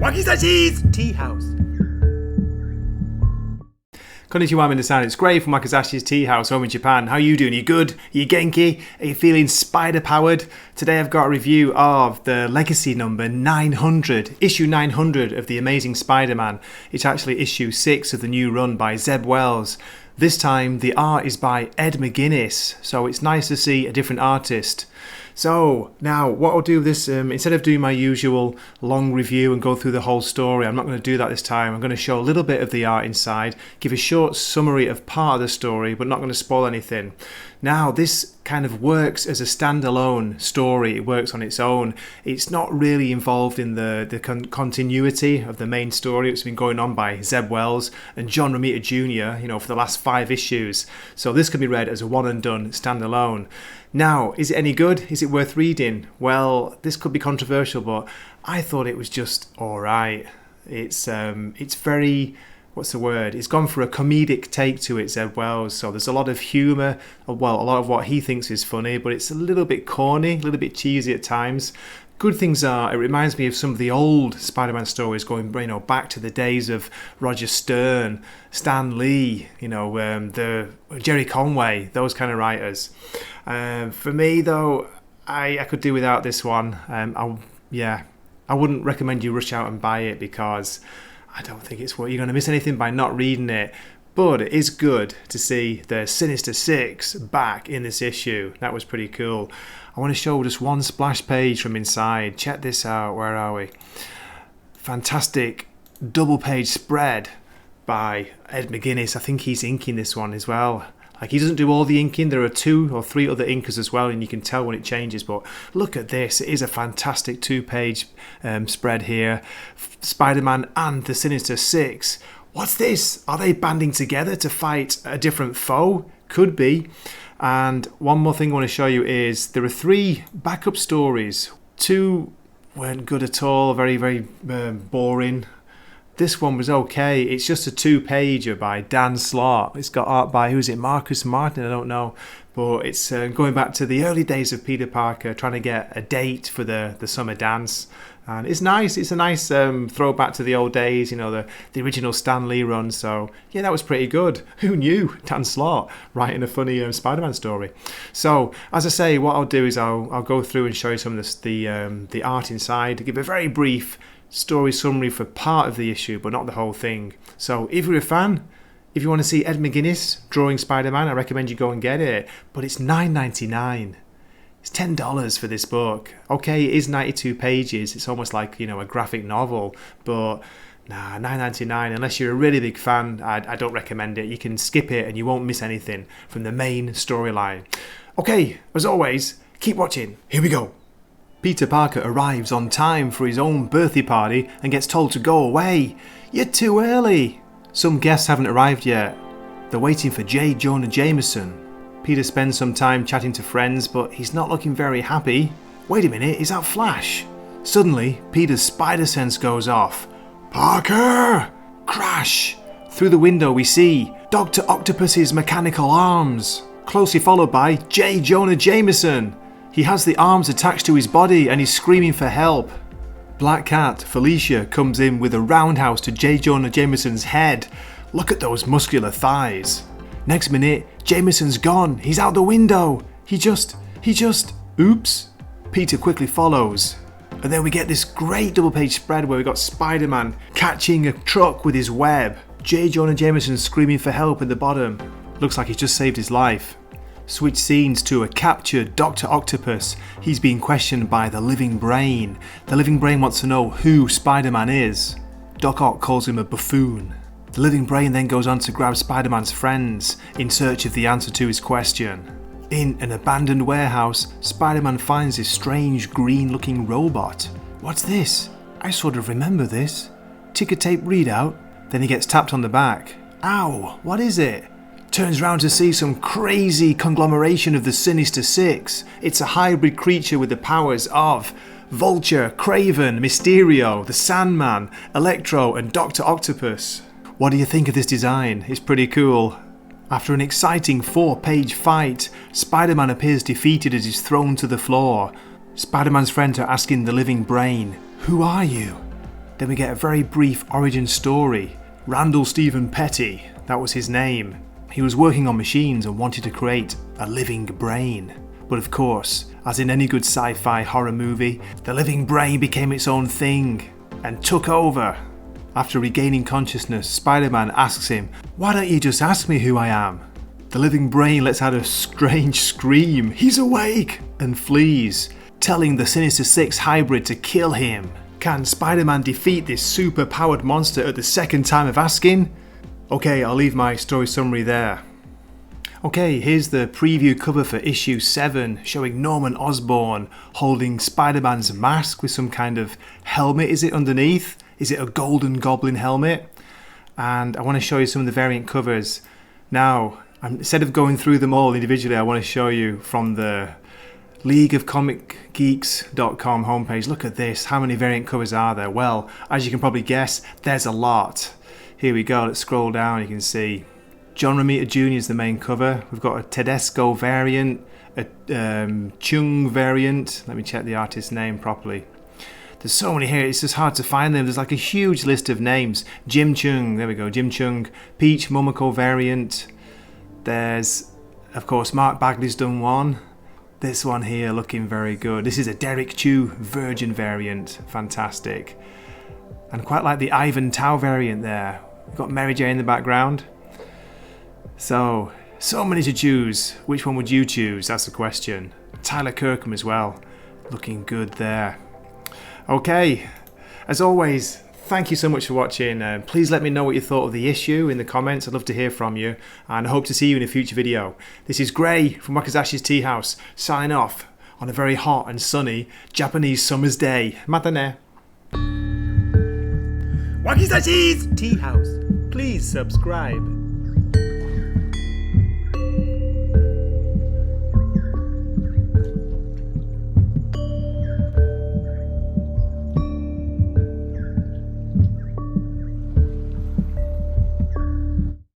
Wakizashi's Tea House. Konnichiwa, Minasan. It's Gray from Wakizashi's Tea House home in Japan. How are you doing? Are you good? Are you genki? Are you feeling spider-powered? Today I've got a review of the legacy number 900, issue 900 of The Amazing Spider-Man. It's actually issue 6 of the new run by Zeb Wells. This time the art is by Ed McGuinness, so it's nice to see a different artist. So now what I'll do this, instead of doing my usual long review and go through the whole story, I'm not going to do that this time. I'm going to show a little bit of the art inside, give a short summary of part of the story, but not going to spoil anything. Now this kind of works as a standalone story. It works on its own. It's not really involved in the continuity of the main story. It's been going on by Zeb Wells and John Romita Jr., for the last 5 issues. So this can be read as a one and done standalone. Now, is it any good? Is it worth reading? Well, this could be controversial, but I thought it was just alright. It's very, what's the word? It's gone for a comedic take to it, Zeb Wells. So there's a lot of humour, well, a lot of what he thinks is funny, but it's a little bit corny, a little bit cheesy at times. Good things are, it reminds me of some of the old Spider-Man stories going, back to the days of Roger Stern, Stan Lee, the Jerry Conway, those kind of writers. For me, though, I could do without this one. I wouldn't recommend you rush out and buy it because I don't think you're going to miss anything by not reading it. But it is good to see the Sinister Six back in this issue. That was pretty cool. I want to show just one splash page from inside. Check this out. Where are we? Fantastic double page spread by Ed McGuinness. I think he's inking this one as well. He doesn't do all the inking. There are 2 or 3 other inkers as well, and you can tell when it changes. But look at this. It is a fantastic 2-page spread here. Spider-Man and the Sinister Six. What's this? Are they banding together to fight a different foe? Could be. And one more thing I want to show you is there are 3 backup stories. 2 weren't good at all, very, very boring. This one was okay. It's just a 2-pager by Dan Slott. It's got art by, Marcus Martin? I don't know. But it's going back to the early days of Peter Parker, trying to get a date for the summer dance. And it's nice. It's a nice throwback to the old days, the original Stan Lee run. So, yeah, that was pretty good. Who knew? Dan Slott writing a funny Spider-Man story. So, as I say, what I'll do is I'll go through and show you some of the art inside, give a very brief story summary for part of the issue, but not the whole thing. So, if you're a fan, if you want to see Ed McGuinness drawing Spider-Man, I recommend you go and get it. But it's $9.99. It's $10 for this book. Okay, it is 92 pages. It's almost like, a graphic novel. But nah, $9.99. Unless you're a really big fan, I don't recommend it. You can skip it and you won't miss anything from the main storyline. Okay, as always, keep watching. Here we go. Peter Parker arrives on time for his own birthday party and gets told to go away. You're too early. Some guests haven't arrived yet. They're waiting for J. Jonah Jameson. Peter spends some time chatting to friends, but he's not looking very happy. Wait a minute, is that Flash? Suddenly, Peter's spider sense goes off. Parker! Crash! Through the window we see Dr. Octopus's mechanical arms, closely followed by J. Jonah Jameson. He has the arms attached to his body and he's screaming for help. Black Cat, Felicia, comes in with a roundhouse to J. Jonah Jameson's head. Look at those muscular thighs. Next minute, Jameson's gone. He's out the window. He just, oops. Peter quickly follows. And then we get this great double-page spread where we got Spider-Man catching a truck with his web. J. Jonah Jameson screaming for help at the bottom. Looks like he's just saved his life. Switch scenes to a captured Dr. Octopus. He's being questioned by the Living Brain. The Living Brain wants to know who Spider-Man is. Doc Ock calls him a buffoon. The Living Brain then goes on to grab Spider-Man's friends in search of the answer to his question. In an abandoned warehouse, Spider-Man finds this strange green-looking robot. What's this? I sort of remember this. Ticker tape readout. Then he gets tapped on the back. Ow, what is it? Turns round to see some crazy conglomeration of the Sinister Six. It's a hybrid creature with the powers of Vulture, Kraven, Mysterio, the Sandman, Electro and Dr. Octopus. What do you think of this design? It's pretty cool. After an exciting 4-page fight, Spider-Man appears defeated as he's thrown to the floor. Spider-Man's friends are asking the Living Brain, "Who are you?" Then we get a very brief origin story. Randall Stephen Petty, that was his name. He was working on machines and wanted to create a living brain. But of course, as in any good sci-fi horror movie, the living brain became its own thing and took over. After regaining consciousness, Spider-Man asks him, "Why don't you just ask me who I am?" The living brain lets out a strange scream, "He's awake!" and flees, telling the Sinister Six hybrid to kill him. Can Spider-Man defeat this super-powered monster at the second time of asking? Okay, I'll leave my story summary there. Okay, here's the preview cover for issue 7, showing Norman Osborn holding Spider-Man's mask with some kind of helmet, is it underneath? Is it a golden goblin helmet? And I want to show you some of the variant covers. Now, instead of going through them all individually, I want to show you from the LeagueOfComicGeeks.com homepage. Look at this, how many variant covers are there? Well, as you can probably guess, there's a lot. Here we go, let's scroll down, you can see John Romita Jr. is the main cover. We've got a Tedesco variant, a Chung variant. Let me check the artist's name properly. There's so many here, it's just hard to find them. There's like a huge list of names. Jim Chung, there we go, Jim Chung. Peach Momoko variant. There's, of course, Mark Bagley's done one. This one here looking very good. This is a Derek Chu Virgin variant. Fantastic. And quite like the Ivan Tao variant there. We've got Mary J in the background. So many to choose. Which one would you choose? That's the question. Tyler Kirkham as well. Looking good there. Okay, as always, thank you so much for watching. Please let me know what you thought of the issue in the comments. I'd love to hear from you. And I hope to see you in a future video. This is Gray from Wakazashi's Tea House, signing off on a very hot and sunny Japanese summer's day. Matane. Wakazashi's Tea House. Please subscribe.